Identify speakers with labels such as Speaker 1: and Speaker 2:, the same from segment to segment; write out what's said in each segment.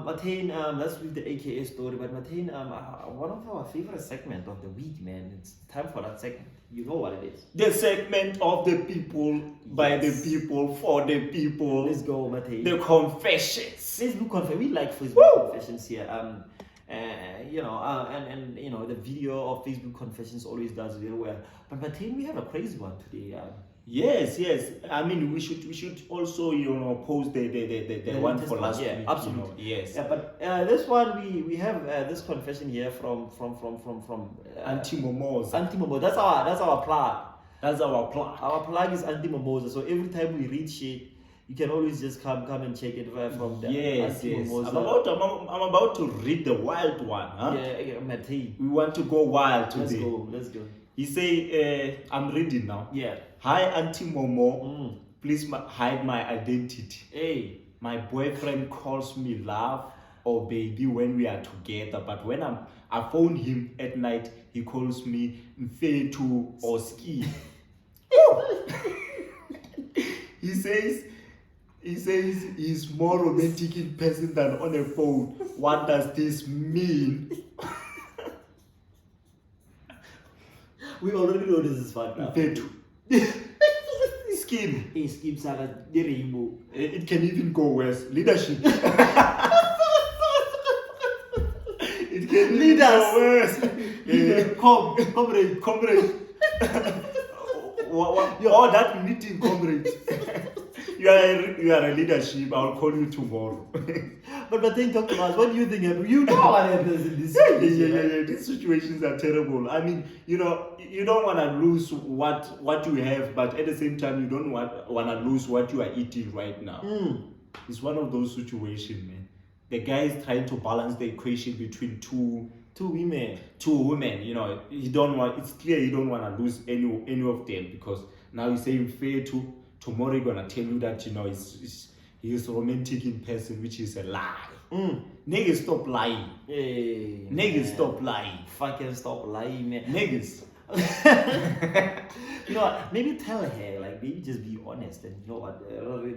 Speaker 1: Mateen, let's read the AKA story. But Mateen, one of our favorite segment of the week, man. It's time for that segment. You know what it is.
Speaker 2: The segment of the people, by the people, for the people.
Speaker 1: Let's go, Mateen.
Speaker 2: The confessions.
Speaker 1: Facebook confessions. We like Facebook confessions here. You know, and you know, the video of Facebook confessions always does very well. But Mateen, we have a crazy one today.
Speaker 2: Yes. I mean, we should also, you know, post the one for last week.
Speaker 1: Yeah, absolutely.
Speaker 2: You know, yes.
Speaker 1: Yeah, but this one we have this confession here from
Speaker 2: Auntie Momoza.
Speaker 1: Auntie Momoza. That's our plug.
Speaker 2: That's our plug.
Speaker 1: Our plug is Auntie Momoza. So every time we read shit, you can always just come and check it from the Auntie Momoza.
Speaker 2: I'm about to read the wild one, huh?
Speaker 1: Yeah, Mateen.
Speaker 2: We want to go wild today.
Speaker 1: Let's go.
Speaker 2: He say, I'm reading now.
Speaker 1: Yeah.
Speaker 2: Hi, Auntie Momo. Please hide my identity.
Speaker 1: Hey.
Speaker 2: My boyfriend calls me love or baby when we are together, but when I phone him at night, he calls me Mfetu or Ski. He says he's more romantic in person than on a phone. What does this mean?
Speaker 1: We already know this is fun now.
Speaker 2: Mfetu. Skin.
Speaker 1: Hey, Skim Saga, the rainbow.
Speaker 2: It can even go worse. Leadership. It can
Speaker 1: Lead
Speaker 2: even
Speaker 1: us.
Speaker 2: go worse.
Speaker 1: Comrade.
Speaker 2: Oh, that meeting, comrade. You are a leadership. I'll call you tomorrow.
Speaker 1: But then talk to us. What do you think? You know what happens in this situation.
Speaker 2: Yeah. These situations are terrible. I mean, you know, you don't want to lose what you have, but at the same time, you don't want to lose what you are eating right now. It's one of those situations, man. The guy is trying to balance the equation between two women. You know, it's clear you don't want to lose any of them, because now he's saying fair to tomorrow. He's gonna tell you that, you know, he's romantic in person, which is a lie. Niggas, stop lying.
Speaker 1: Hey,
Speaker 2: Niggas,
Speaker 1: man.
Speaker 2: stop lying.
Speaker 1: Fucking stop lying, man.
Speaker 2: Niggas.
Speaker 1: You know what? Maybe tell her, like, maybe just be honest, and you know what?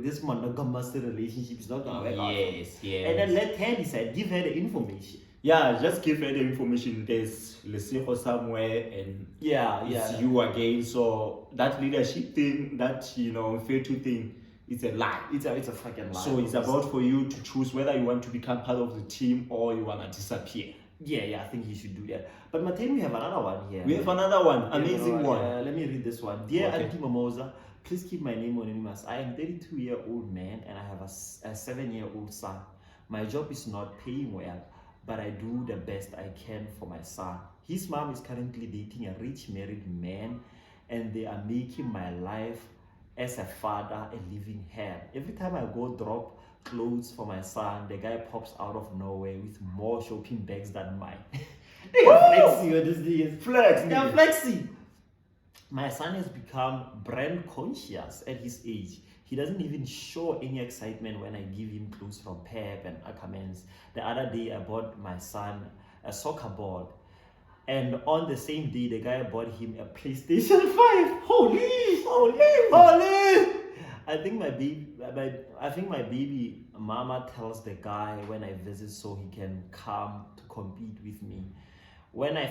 Speaker 1: This monogamous relationship is not gonna work out.
Speaker 2: Yes.
Speaker 1: And then let her decide. Give her the information.
Speaker 2: Yeah, just give her the information. There's Lesego somewhere, and it's you again. So that leadership thing, that, you know, fair to thing, it's a lie.
Speaker 1: It's a fucking lie.
Speaker 2: So it's about for you to choose whether you want to become part of the team or you want to disappear.
Speaker 1: Yeah, I think you should do that. But Mateen, we have another one here.
Speaker 2: We have another one, amazing one.
Speaker 1: Let me read this one. Dear
Speaker 2: Okay.
Speaker 1: Auntie Momoza, please keep my name anonymous. I am 32-year-old man and I have a 7-year-old son. My job is not paying well, but I do the best I can for my son. His mom is currently dating a rich married man, and they are making my life as a father a living hell. Every time I go drop clothes for my son, the guy pops out of nowhere with more shopping bags than mine. They are flexing on this thing. They are flexing. My son has become brand conscious at his age. He doesn't even show any excitement when I give him clothes from Pep and Ackermans. The other day, I bought my son a soccer ball. And on the same day, the guy bought him a PlayStation 5. Holy! I think my baby mama tells the guy when I visit so he can come to compete with me. When I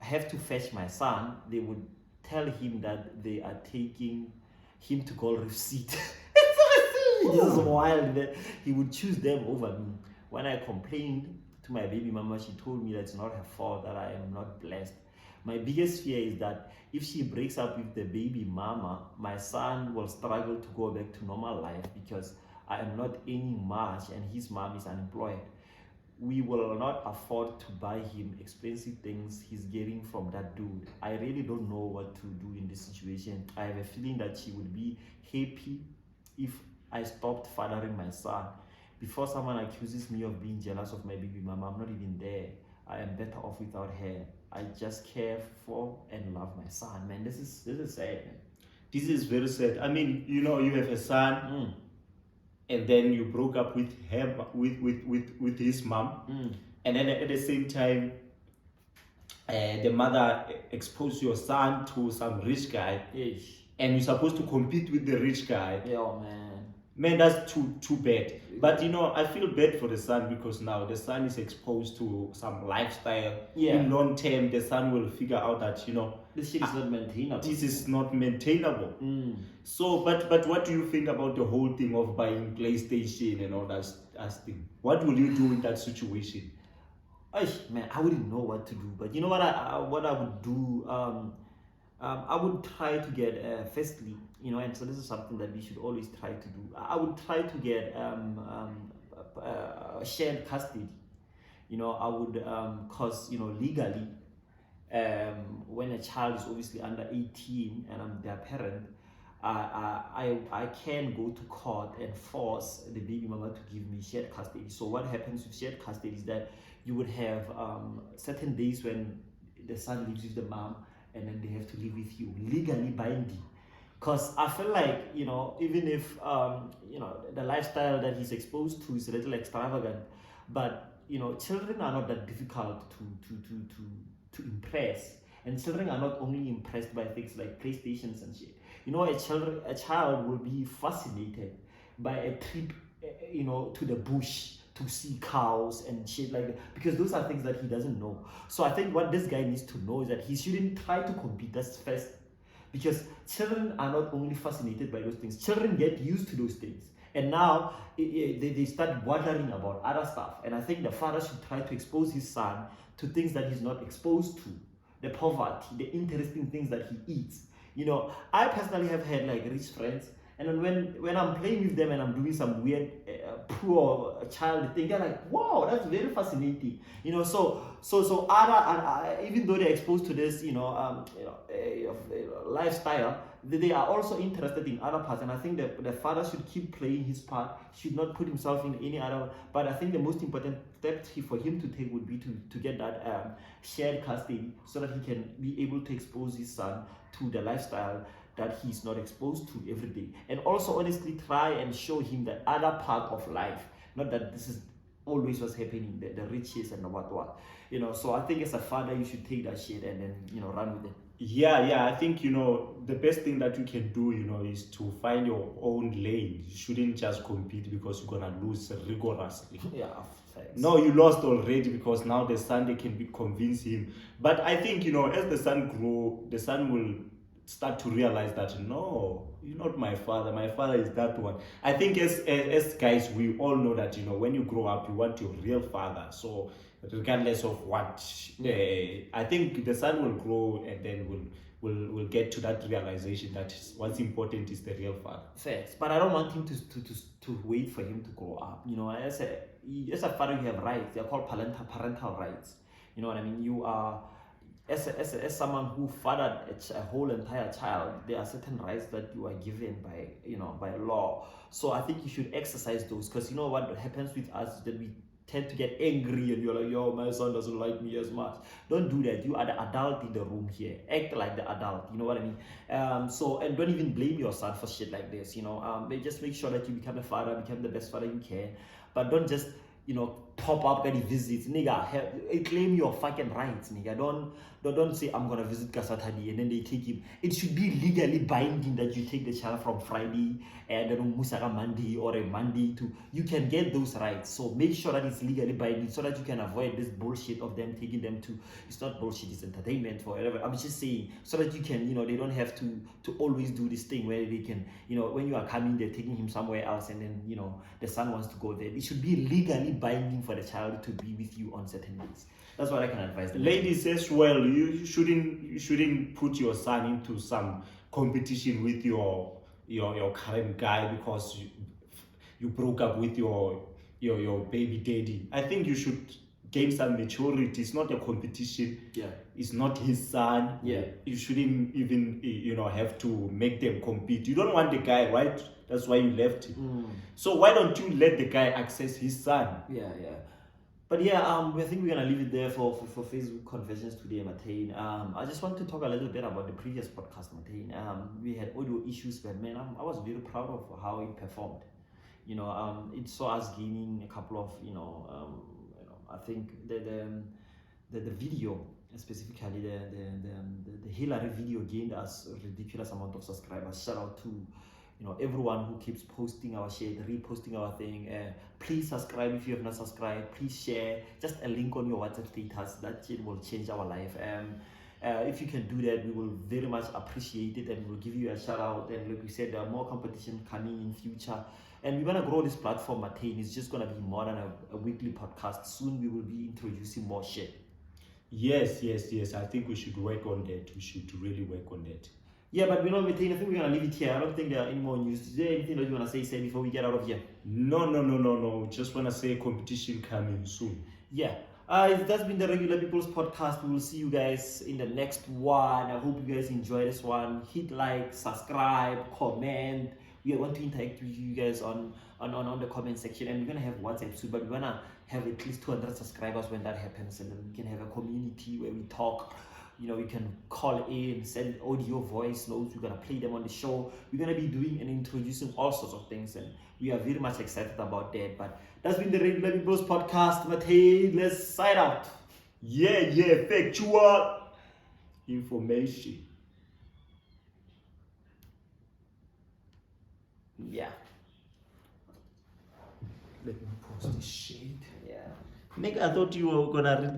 Speaker 1: have to fetch my son, they would tell him that they are taking him to Gold Reef Seat. This is wild. That he would choose them over me. When I complained to my baby mama, she told me that it's not her fault, that I am not blessed. My biggest fear is that if she breaks up with the baby mama, my son will struggle to go back to normal life because I am not earning much and his mom is unemployed. We will not afford to buy him expensive things he's getting from that dude. I really don't know what to do in this situation. I have a feeling that she would be happy if I stopped fathering my son. Before someone accuses me of being jealous of my baby mama, I'm not even there. I am better off without her. I just care for and love my son. Man, this is sad, man.
Speaker 2: This is very sad. I mean, you know, you have a son, and then you broke up with him, with his mom, and then at the same time, the mother exposed your son to some rich guy,
Speaker 1: Ish.
Speaker 2: and you're supposed to compete with the rich guy.
Speaker 1: Yeah, man.
Speaker 2: Man, that's too bad. But I feel bad for the son because now the son is exposed to some lifestyle.
Speaker 1: Yeah.
Speaker 2: In long term, the son will figure out that
Speaker 1: this shit is not maintainable.
Speaker 2: this is not maintainable. So, but what do you think about the whole thing of buying PlayStation and all that thing? What will you do in that situation?
Speaker 1: Man, I wouldn't know what to do. But you know what I would do? I would try to get firstly, and so this is something that we should always try to do. I would try to get shared custody. I would cause legally, when a child is obviously under 18 and I'm their parent, I can go to court and force the baby mama to give me shared custody. So what happens with shared custody is that you would have certain days when the son lives with the mom, and then they have to live with you, legally binding. Because I feel like, even if, the lifestyle that he's exposed to is a little extravagant, but, children are not that difficult to impress. And children are not only impressed by things like PlayStations and shit. A child will be fascinated by a trip, to the bush, to see cows and shit like that, because those are things that he doesn't know. So I think what this guy needs to know is that he shouldn't try to compete. That's first, because children are not only fascinated by those things, children get used to those things, and now they start wondering about other stuff. And I think the father should try to expose his son to things that he's not exposed to, the poverty, the interesting things that he eats. I personally have had like rich friends, and then when I'm playing with them and I'm doing some weird poor child thing, they're like, wow, that's very fascinating. So other, even though they're exposed to this lifestyle, they are also interested in other parts. And I think that the father should keep playing his part, should not put himself in any other. But I think the most important step for him to take would be to get that shared custody, so that he can be able to expose his son to the lifestyle that he's not exposed to every day. And also honestly try and show him the other part of life, not that this is always what's happening, the riches and the what. So I think as a father you should take that shit and then run with it.
Speaker 2: Yeah, I think the best thing that you can do is to find your own lane. You shouldn't just compete because you're gonna lose rigorously.
Speaker 1: Yeah, thanks.
Speaker 2: No, you lost already, because now the son, they can convince him. But I think as the son grow, the son will start to realize that no, you're not my father. My father is that one. I think as guys, we all know that when you grow up, you want your real father. So regardless of what, I think the son will grow, and then will get to that realization that what's important is the real father.
Speaker 1: Facts. But I don't want him to wait for him to grow up. As a father, you have rights. They're called parental rights. You know what I mean? You are, as someone who fathered a whole entire child, there are certain rights that you are given by law. So I think you should exercise those, because what happens with us is that we tend to get angry, and you're like, yo, my son doesn't like me as much. Don't do that. You are the adult in the room here. Act like the adult. You know what I mean? And don't even blame your son for shit like this. Just make sure that you become a father, become the best father you can. But don't just pop up any visits, nigga. Claim your fucking rights, nigga. Don't say I'm gonna visit Kasatadi and then they take him. It should be legally binding that you take the child from Friday and then Musaka Monday or a Monday to. You can get those rights. So make sure that it's legally binding, so that you can avoid this bullshit of them taking them to. It's not bullshit. It's entertainment or whatever. I'm just saying, so that you can they don't have to always do this thing where they can when you are coming, they're taking him somewhere else, and then the son wants to go there. It should be legally binding for the child to be with you on certain days. That's what I can advise them.
Speaker 2: Ladies as well, you shouldn't put your son into some competition with your current guy because you broke up with your baby daddy. I think you should gain some maturity. It's not a competition.
Speaker 1: Yeah.
Speaker 2: It's not his son.
Speaker 1: Yeah.
Speaker 2: You shouldn't even have to make them compete. You don't want the guy, right? That's why you left him. So why don't you let the guy access his son?
Speaker 1: Yeah. But yeah, I think we're gonna leave it there for Facebook Confessions today, Matane. I just want to talk a little bit about the previous podcast, Matane. We had audio issues, but man, I was very proud of how it performed. It saw us gaining a couple of I think the video, specifically the Hillary video, gained us a ridiculous amount of subscribers. Shout out to everyone who keeps posting our shit, reposting our thing. Please subscribe if you have not subscribed. Please share. Just a link on your WhatsApp status. That shit will change our life. If you can do that, we will very much appreciate it, and we'll give you a shout out. And like we said, there are more competition coming in future, and we're gonna grow this platform. Attain. It's just gonna be more than a weekly podcast. Soon we will be introducing more shit.
Speaker 2: Yes. I think we should work on that. We should really work on that.
Speaker 1: Yeah, but Attain, I think we're gonna leave it here. I don't think there are any more news. Is there anything that you wanna say before we get out of here?
Speaker 2: No. Just wanna say competition coming soon.
Speaker 1: Yeah. That's been the Regular People's Podcast. We will see you guys in the next one. I hope you guys enjoy this one. Hit like, subscribe, comment. We want to interact with you guys on the comment section, and we're gonna have WhatsApp soon, but we're gonna have at least 200 subscribers when that happens, and then we can have a community where we talk. We can call in, send audio, voice notes. We're gonna play them on the show. We're gonna be doing and introducing all sorts of things, and we are very much excited about that. But that's been the Regular People's Podcast. But hey, let's sign out.
Speaker 2: Yeah, factual information.
Speaker 1: Yeah.
Speaker 2: Let me post this shit.
Speaker 1: Yeah.
Speaker 2: Nick, I thought you were gonna read the